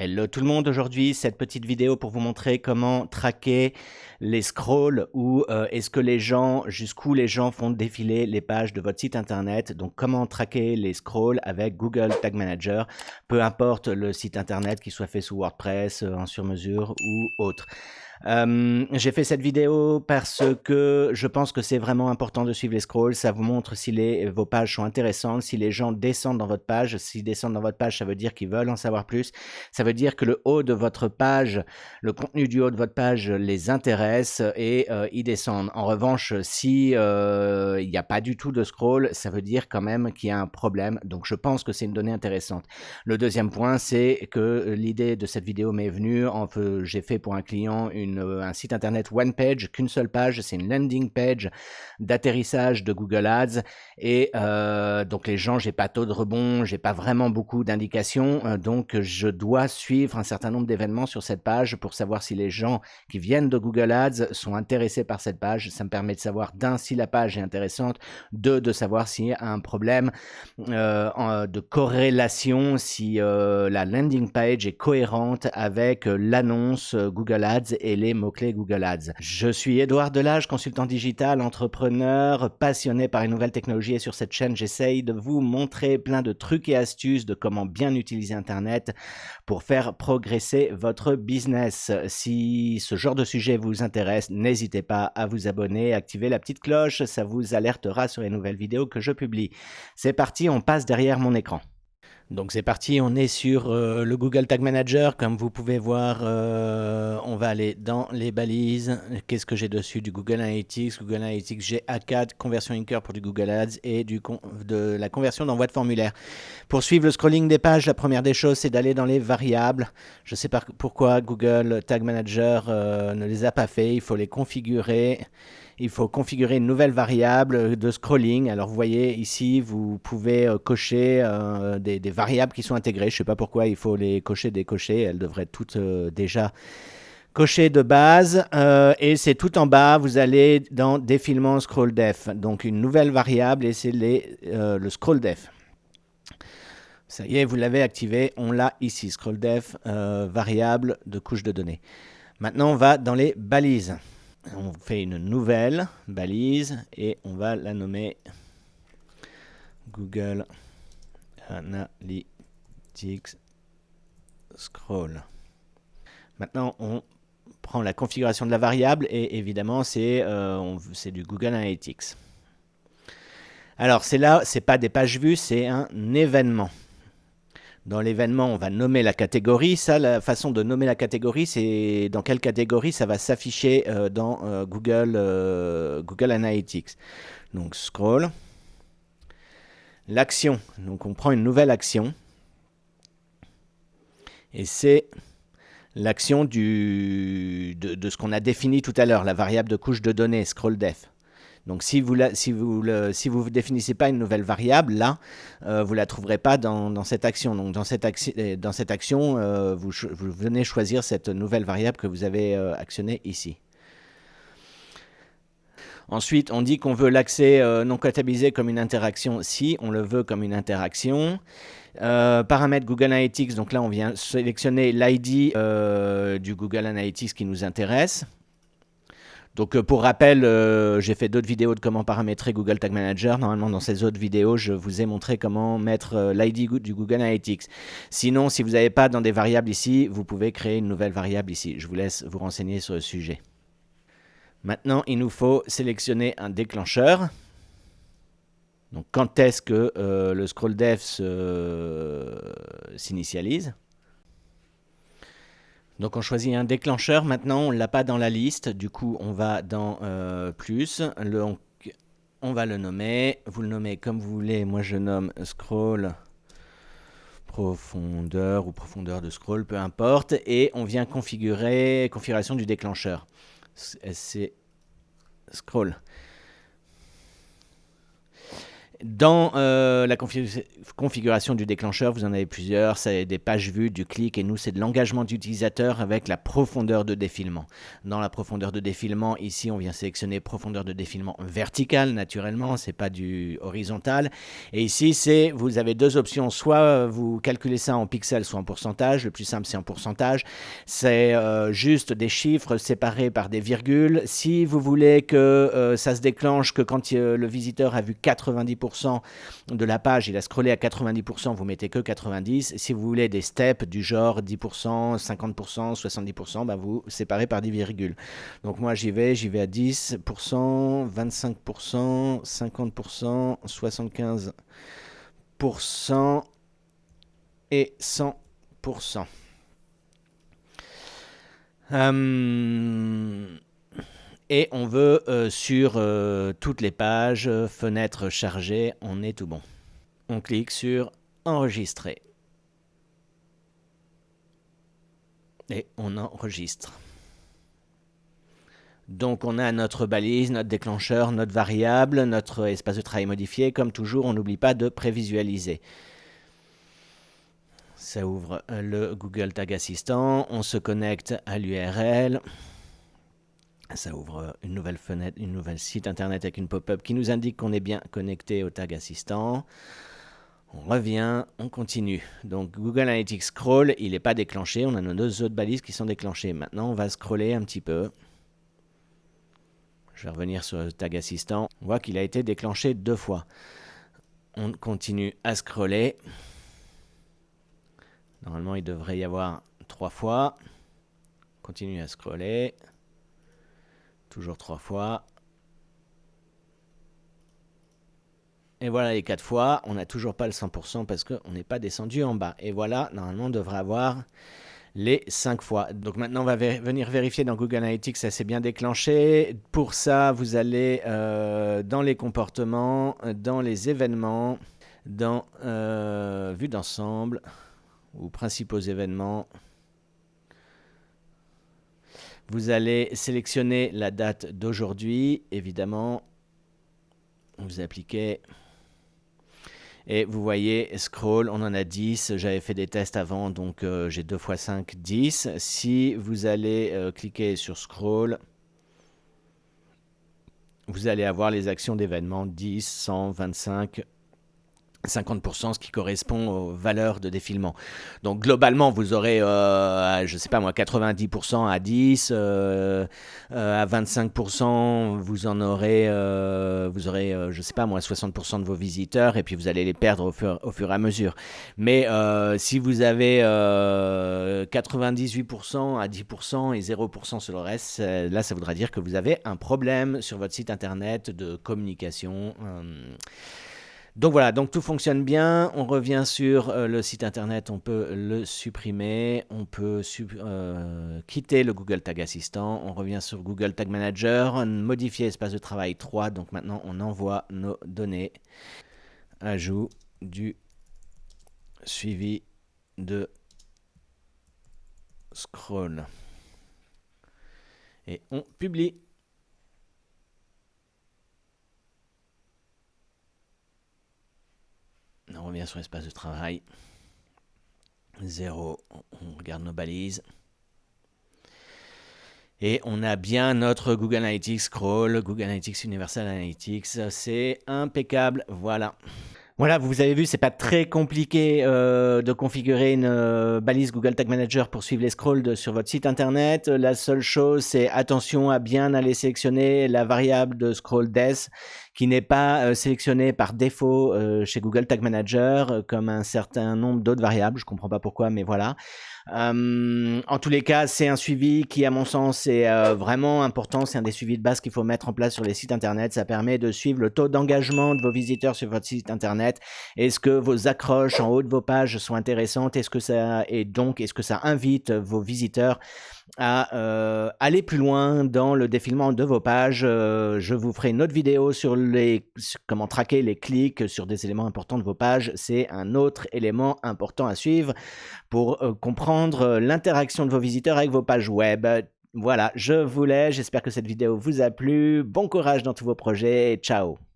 Hello tout le monde, aujourd'hui cette petite vidéo pour vous montrer comment traquer les scrolls ou est-ce que les gens, jusqu'où les gens font défiler les pages de votre site internet. Donc comment traquer les scrolls avec Google Tag Manager, peu importe le site internet, qu'il soit fait sous WordPress, en sur-mesure ou autre. J'ai fait cette vidéo parce que je pense que c'est vraiment important de suivre les scrolls. Ça vous montre si vos pages sont intéressantes, si les gens descendent dans votre page. S'ils descendent dans votre page, ça veut dire qu'ils veulent en savoir plus. Ça veut dire que le haut de votre page, le contenu du haut de votre page les intéresse et ils descendent. En revanche, si il n'y a pas du tout de scroll, ça veut dire quand même qu'il y a un problème. Donc je pense que c'est une donnée intéressante. Le deuxième point, c'est que l'idée de cette vidéo m'est venue, j'ai fait pour un client un site internet one page, qu'une seule page, c'est une landing page d'atterrissage de Google Ads et donc les gens, j'ai pas taux de rebond, j'ai pas vraiment beaucoup d'indications, donc je dois suivre un certain nombre d'événements sur cette page pour savoir si les gens qui viennent de Google Ads sont intéressés par cette page. Ça me permet de savoir d'un, si la page est intéressante, deux, de savoir s'il y a un problème de corrélation, si la landing page est cohérente avec l'annonce Google Ads et les mots-clés Google Ads. Je suis Édouard Delage, consultant digital, entrepreneur, passionné par les nouvelles technologies et sur cette chaîne, j'essaye de vous montrer plein de trucs et astuces de comment bien utiliser Internet pour faire progresser votre business. Si ce genre de sujet vous intéresse, n'hésitez pas à vous abonner, activer la petite cloche, ça vous alertera sur les nouvelles vidéos que je publie. C'est parti, on passe derrière mon écran. Donc c'est parti, on est sur le Google Tag Manager. Comme vous pouvez voir, on va aller dans les balises. Qu'est-ce que j'ai dessus? Du Google Analytics. Google Analytics, j'ai A4, conversion Linker pour du Google Ads et de la conversion d'envoi de formulaire. Pour suivre le scrolling des pages, la première des choses, c'est d'aller dans les variables. Je ne sais pas pourquoi Google Tag Manager ne les a pas fait. Il faut les configurer. Il faut configurer une nouvelle variable de scrolling. Alors vous voyez ici, vous pouvez cocher des variables qui sont intégrées. Je ne sais pas pourquoi il faut les cocher, décocher. Elles devraient être toutes déjà cochées de base. Et c'est tout en bas, vous allez dans défilement scroll def. Donc une nouvelle variable et c'est le scroll def. Ça y est, vous l'avez activé. On l'a ici, scroll def, variable de couche de données. Maintenant, on va dans les balises. On fait une nouvelle balise et on va la nommer Google Analytics Scroll. Maintenant, on prend la configuration de la variable et évidemment, c'est du Google Analytics. Alors, c'est pas des pages vues, c'est un événement. Dans l'événement, on va nommer la catégorie. Ça, la façon de nommer la catégorie, c'est dans quelle catégorie ça va s'afficher dans Google Analytics. Donc, scroll. L'action. Donc, on prend une nouvelle action. Et c'est l'action de ce qu'on a défini tout à l'heure, la variable de couche de données, scroll def. Donc si vous ne définissez pas une nouvelle variable, là, vous ne la trouverez pas dans cette action. Donc dans cette action, vous venez choisir cette nouvelle variable que vous avez actionnée ici. Ensuite, on dit qu'on veut l'accès non comptabilisé comme une interaction. Si on le veut comme une interaction. Paramètres Google Analytics, donc là on vient sélectionner l'ID du Google Analytics qui nous intéresse. Donc pour rappel, j'ai fait d'autres vidéos de comment paramétrer Google Tag Manager. Normalement, dans ces autres vidéos, je vous ai montré comment mettre l'ID du Google Analytics. Sinon, si vous n'avez pas dans des variables ici, vous pouvez créer une nouvelle variable ici. Je vous laisse vous renseigner sur le sujet. Maintenant, il nous faut sélectionner un déclencheur. Donc quand est-ce que le scroll def s'initialise? Donc on choisit un déclencheur, maintenant on ne l'a pas dans la liste, du coup on va dans plus, on va le nommer, vous le nommez comme vous voulez, moi je nomme scroll profondeur ou profondeur de scroll, peu importe, et on vient configurer configuration du déclencheur, c'est scroll. Dans la configuration du déclencheur, vous en avez plusieurs. C'est des pages vues, du clic, et nous, c'est de l'engagement d'utilisateur avec la profondeur de défilement. Dans la profondeur de défilement, ici, on vient sélectionner profondeur de défilement verticale, naturellement, c'est pas du horizontal. Et ici, vous avez deux options. Soit vous calculez ça en pixels, soit en pourcentage. Le plus simple, c'est en pourcentage. C'est juste des chiffres séparés par des virgules. Si vous voulez que ça se déclenche que quand le visiteur a vu 90% de la page, il a scrollé à 90%, vous mettez que 90. Si vous voulez des steps du genre 10%, 50%, 70%, bah vous séparez par des virgules. Donc moi j'y vais à 10%, 25%, 50%, 75% et 100%. Et on veut sur toutes les pages, fenêtre chargée, on est tout bon. On clique sur enregistrer. Et on enregistre. Donc on a notre balise, notre déclencheur, notre variable, notre espace de travail modifié. Comme toujours, on n'oublie pas de prévisualiser. Ça ouvre le Google Tag Assistant. On se connecte à l'URL. Ça ouvre une nouvelle fenêtre, une nouvelle site internet avec une pop-up qui nous indique qu'on est bien connecté au Tag Assistant. On revient, on continue. Donc Google Analytics Scroll, il n'est pas déclenché. On a nos deux autres balises qui sont déclenchées. Maintenant, on va scroller un petit peu. Je vais revenir sur le Tag Assistant. On voit qu'il a été déclenché 2 fois. On continue à scroller. Normalement, il devrait y avoir 3 fois. On continue à scroller. Toujours 3 fois. Et voilà les 4 fois. On n'a toujours pas le 100% parce qu'on n'est pas descendu en bas. Et voilà, normalement, on devrait avoir les 5 fois. Donc maintenant, on va venir vérifier dans Google Analytics, ça s'est bien déclenché. Pour ça, vous allez dans les comportements, dans les événements, dans vue d'ensemble ou principaux événements. Vous allez sélectionner la date d'aujourd'hui, évidemment. Vous appliquez. Et vous voyez, scroll, on en a 10. J'avais fait des tests avant, donc j'ai 2 x 5, 10. Si vous allez cliquer sur scroll, vous allez avoir les actions d'événements 10, 100, 25, 50%, ce qui correspond aux valeurs de défilement. Donc globalement, vous aurez, je sais pas moi, 90% à 10, à 25%, vous aurez, je sais pas moi, 60% de vos visiteurs, et puis vous allez les perdre au fur et à mesure. Mais si vous avez 98% à 10% et 0% sur le reste, là, ça voudra dire que vous avez un problème sur votre site internet de communication. Donc voilà, donc tout fonctionne bien. On revient sur le site internet, on peut le supprimer, on peut quitter le Google Tag Assistant, on revient sur Google Tag Manager, modifier espace de travail 3, donc maintenant on envoie nos données. Ajout du suivi de scroll. Et on publie. On revient sur l'espace de travail. 0, on regarde nos balises. Et on a bien notre Google Analytics Scroll, Google Analytics Universal Analytics. C'est impeccable, voilà. Voilà, vous avez vu, c'est pas très compliqué de configurer une balise Google Tag Manager pour suivre les scrolls sur votre site internet. La seule chose, c'est attention à bien aller sélectionner la variable de scroll depth qui n'est pas sélectionnée par défaut chez Google Tag Manager comme un certain nombre d'autres variables. Je comprends pas pourquoi, mais voilà. En tous les cas, c'est un suivi qui, à mon sens, est vraiment important. C'est un des suivis de base qu'il faut mettre en place sur les sites internet. Ça permet de suivre le taux d'engagement de vos visiteurs sur votre site internet. Est-ce que vos accroches en haut de vos pages sont intéressantes? Est-ce que ça invite vos visiteurs à aller plus loin dans le défilement de vos pages? Je vous ferai une autre vidéo sur comment traquer les clics sur des éléments importants de vos pages. C'est un autre élément important à suivre pour comprendre l'interaction de vos visiteurs avec vos pages web. Voilà, je vous laisse. J'espère que cette vidéo vous a plu. Bon courage dans tous vos projets. Ciao!